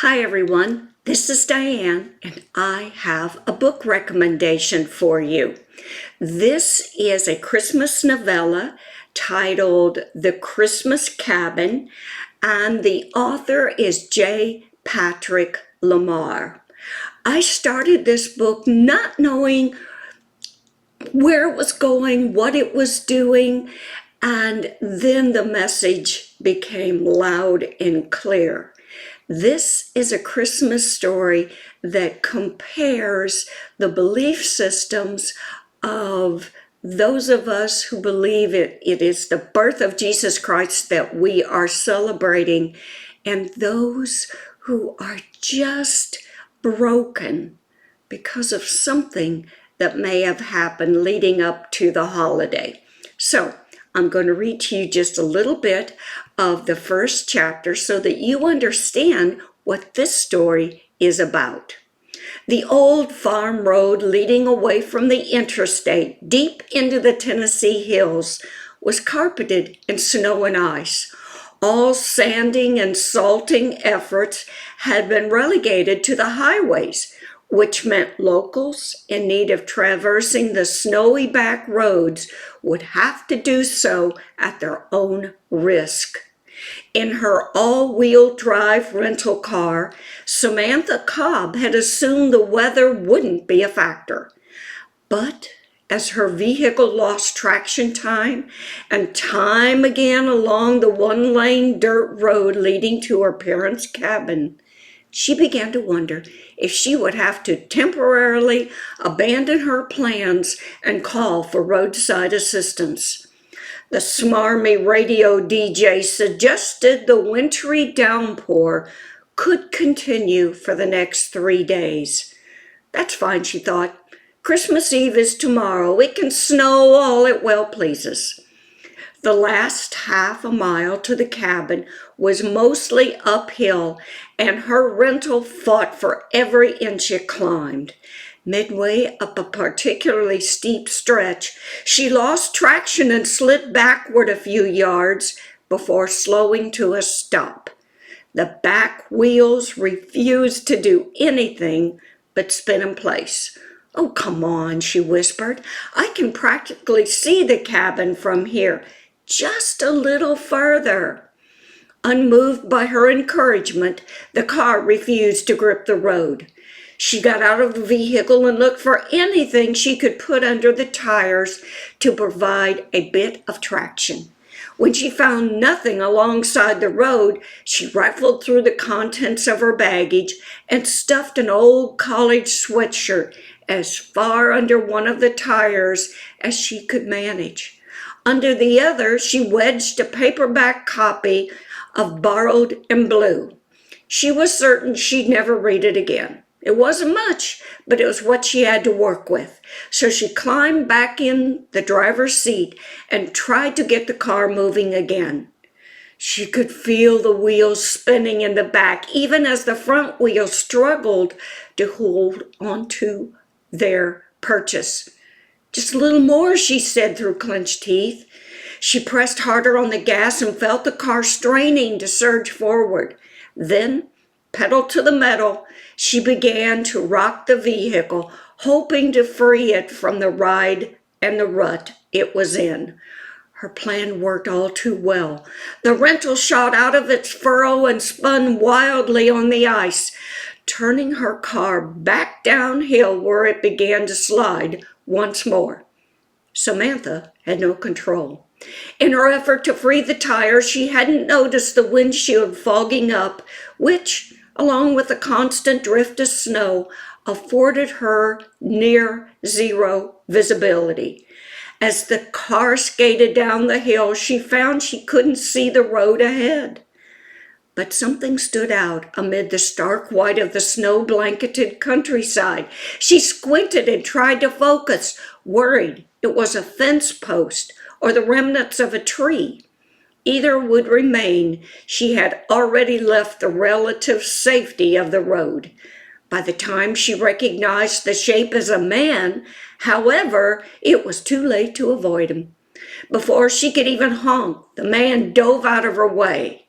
Hi everyone, this is DiAnn and I have a book recommendation for you. This is a Christmas novella titled The Christmas Cabin, and the author is J Patrick Lemarr. I started this book not knowing where it was going, what it was doing, and then the message became loud and clear. This is a Christmas story that compares the belief systems of those of us who believe it is the birth of Jesus Christ that we are celebrating, and those who are just broken because of something that may have happened leading up to the holiday. So I'm going to read to you just a little bit of the first chapter so that you understand what this story is about. The old farm road leading away from the interstate deep into the Tennessee hills was carpeted in snow and ice. All sanding and salting efforts had been relegated to the highways, which meant locals in need of traversing the snowy back roads would have to do so at their own risk. In her all-wheel drive rental car, Samantha Cobb had assumed the weather wouldn't be a factor. But as her vehicle lost traction time and time again along the one-lane dirt road leading to her parents' cabin, she began to wonder if she would have to temporarily abandon her plans and call for roadside assistance. The smarmy radio DJ suggested the wintry downpour could continue for the next 3 days. That's fine, she thought. Christmas Eve is tomorrow. It can snow all it well pleases. The last half a mile to the cabin was mostly uphill, and her rental fought for every inch it climbed. Midway up a particularly steep stretch, she lost traction and slid backward a few yards before slowing to a stop. The back wheels refused to do anything but spin in place. "Oh, come on," she whispered. "I can practically see the cabin from here. Just a little further." Unmoved by her encouragement, the car refused to grip the road. She got out of the vehicle and looked for anything she could put under the tires to provide a bit of traction. When she found nothing alongside the road, she rifled through the contents of her baggage and stuffed an old college sweatshirt as far under one of the tires as she could manage. Under the other, she wedged a paperback copy of Borrowed in Blue. She was certain she'd never read it again. It wasn't much, but it was what she had to work with. So she climbed back in the driver's seat and tried to get the car moving again. She could feel the wheels spinning in the back, even as the front wheels struggled to hold onto their purchase. "Just a little more," she said through clenched teeth. She pressed harder on the gas and felt the car straining to surge forward. Then, pedal to the metal, she began to rock the vehicle, hoping to free it from the ride and the rut it was in. Her plan worked all too well. The rental shot out of its furrow and spun wildly on the ice, turning her car back downhill where it began to slide once more. Samantha had no control. In her effort to free the tire, she hadn't noticed the windshield fogging up, which, along with the constant drift of snow, afforded her near zero visibility. As the car skated down the hill, she found she couldn't see the road ahead. But something stood out amid the stark white of the snow-blanketed countryside. She squinted and tried to focus, worried it was a fence post or the remnants of a tree. Either would remain. She had already left the relative safety of the road. By the time she recognized the shape as a man, however, it was too late to avoid him. Before she could even honk, the man dove out of her way.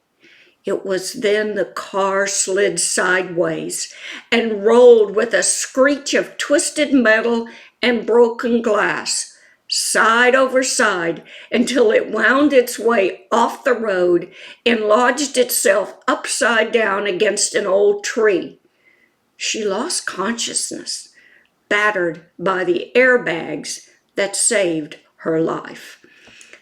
It was then the car slid sideways and rolled with a screech of twisted metal and broken glass, side over side, until it wound its way off the road and lodged itself upside down against an old tree. She lost consciousness, battered by the airbags that saved her life.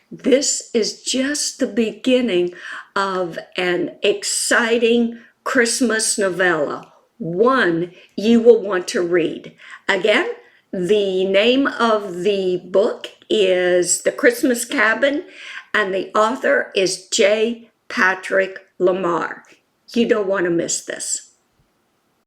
This is just the beginning of an exciting Christmas novella, one you will want to read. Again, the name of the book is The Christmas Cabin, and the author is J Patrick Lemarr. You don't want to miss this.